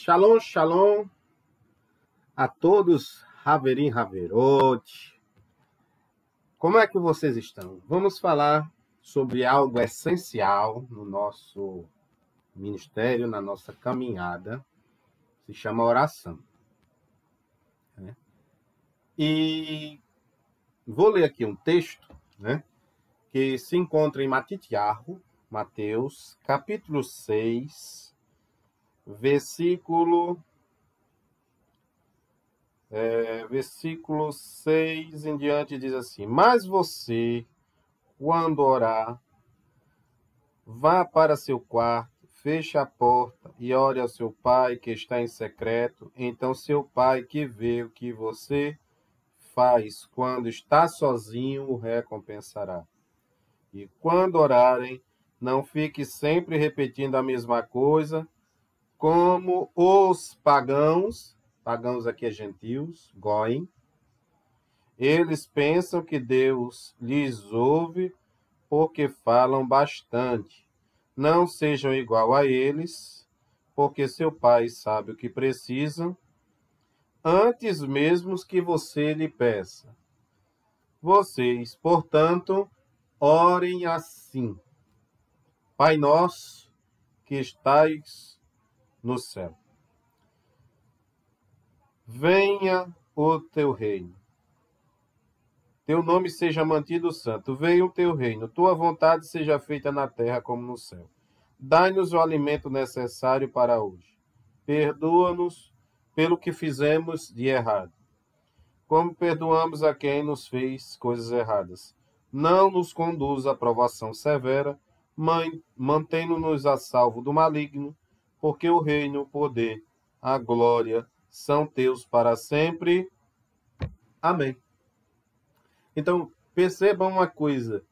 Shalom, shalom a todos, Haverim Haverot. Como é que vocês estão? Vamos falar sobre algo essencial no nosso ministério, na nossa caminhada. Se chama oração. E vou ler aqui um texto, que se encontra em Mateus, capítulo 6, versículo 6 em diante, diz assim: Mas você, quando orar, vá para seu quarto, feche a porta e ore ao seu pai que está em secreto. Então seu pai, que vê o que você faz quando está sozinho, o recompensará. E quando orarem, não fique sempre repetindo a mesma coisa, como os pagãos aqui é gentios, goim. Eles pensam que Deus lhes ouve porque falam bastante. Não sejam igual a eles, porque seu pai sabe o que precisam, antes mesmo que você lhe peça. Vocês, portanto, orem assim: Pai nosso, que estais no céu, venha o teu reino. Teu nome seja mantido santo. Venha o teu reino. Tua vontade seja feita na terra como no céu. Dai-nos o alimento necessário para hoje. Perdoa-nos pelo que fizemos de errado, como perdoamos a quem nos fez coisas erradas. Não nos conduz à provação severa, mantendo-nos a salvo do maligno, porque o reino, o poder, a glória são teus para sempre. Amém. Então, percebam uma coisa.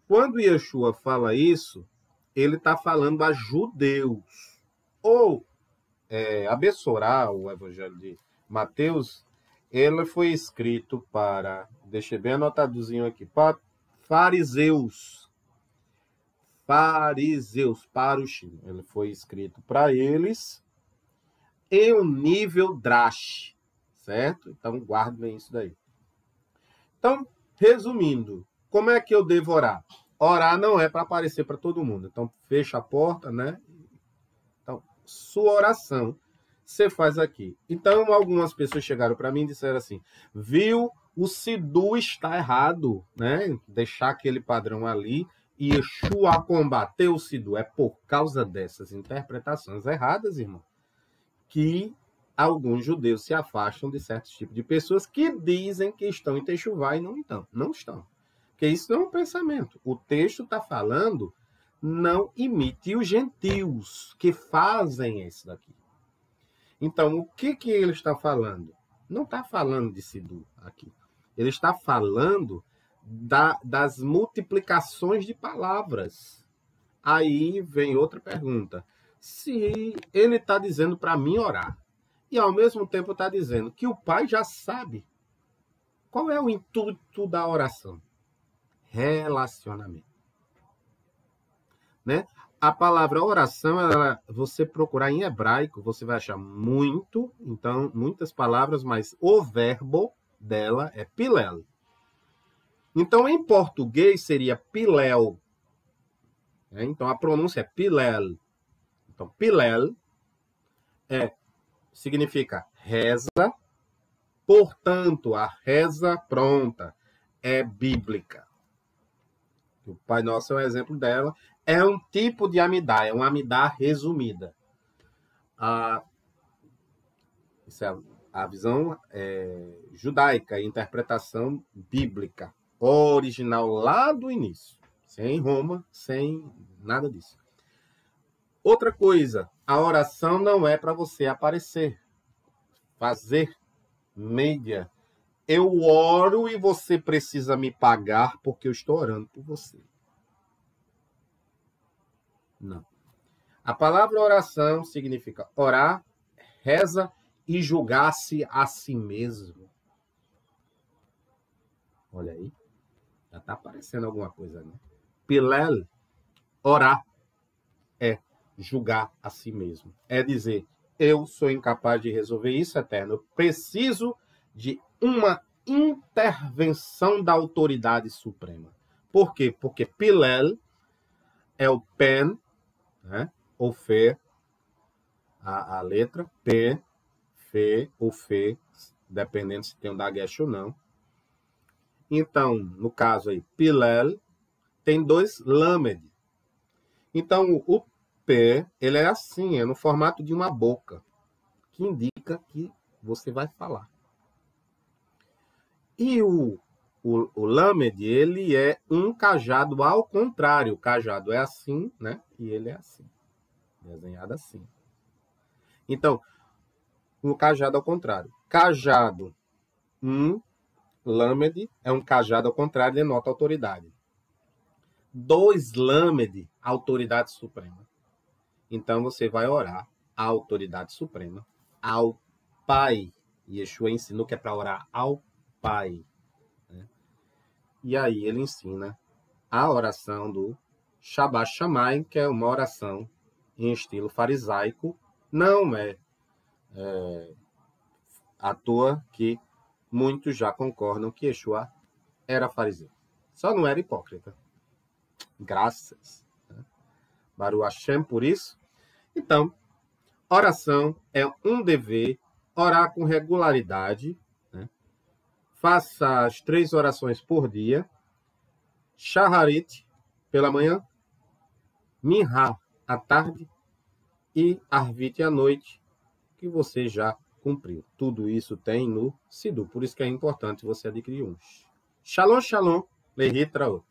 Quando Yeshua fala isso, ele está falando a judeus. Ou, a Bessorá, o Evangelho de Mateus, ele foi escrito para, deixei bem anotadozinho aqui, para fariseus. Parushim. Ele foi escrito para eles em um nível drash, certo? Então, guardem isso daí. Então, resumindo, como é que eu devo orar? Orar não é para aparecer para todo mundo. Então, fecha a porta, né? Então, sua oração você faz aqui. Então, algumas pessoas chegaram para mim e disseram assim: viu, o Siddu está errado, né? Deixar aquele padrão ali e Yeshua combater o Siddu. É por causa dessas interpretações erradas, irmão, que alguns judeus se afastam de certos tipos de pessoas que dizem que estão em Techuvá e não estão. Não estão. Porque isso não é um pensamento. O texto está falando, não imite os gentios que fazem isso daqui. Então, o que ele está falando? Não está falando de Siddu aqui. Ele está falando das multiplicações de palavras. Aí vem outra pergunta. Se ele está dizendo para mim orar, e ao mesmo tempo está dizendo que o Pai já sabe qual é o intuito da oração. Relacionamento. Né? A palavra oração, você procurar em hebraico, você vai achar muitas palavras, mas o verbo dela é pilel. Então, em português, seria pilel. Então, a pronúncia é pilel. Então, pilel significa reza, portanto, a reza pronta é bíblica. O Pai Nosso é um exemplo dela. É um tipo de amidá, é uma amidá resumida. Isso é a visão judaica, a interpretação bíblica, original lá do início. Sem Roma, sem nada disso. Outra coisa, a oração não é para você aparecer, fazer mídia. Eu oro e você precisa me pagar porque eu estou orando por você. Não. A palavra oração significa orar, reza e julgar-se a si mesmo. Olha aí. Já está aparecendo alguma coisa, né? Pilel, orar, é julgar a si mesmo. É dizer, eu sou incapaz de resolver isso, Eterno. Eu preciso de uma intervenção da autoridade suprema. Por quê? Porque Pilel é o pen, né? Ou Fê, a letra P, Fê ou Fê, dependendo se tem um dagueche ou não. Então, no caso aí, Pilel tem 2 lamed. Então, o P, ele é assim, é no formato de uma boca, que indica que você vai falar. E o lamed, ele é um cajado ao contrário. O cajado é assim, né? E ele é assim, desenhado assim. Então, o cajado ao contrário. Cajado, lamed é um cajado ao contrário, denota autoridade. 2 lamed, autoridade suprema. Então, você vai orar à autoridade suprema, ao Pai. Yeshua ensinou que é para orar ao Pai. Né? E aí ele ensina a oração do Shabbat Shammai, que é uma oração em estilo farisaico. Não é à toa que muitos já concordam que Yeshua era fariseu. Só não era hipócrita. Graças. Né? Baruch Hashem por isso. Então, oração é um dever, orar com regularidade. Né? Faça as 3 orações por dia. Shaharit, pela manhã. Minha, à tarde. E Arvit, à noite, que você já cumpriu. Tudo isso tem no Sidu. Por isso que é importante você adquirir um. Shalom, shalom. Lehitraot.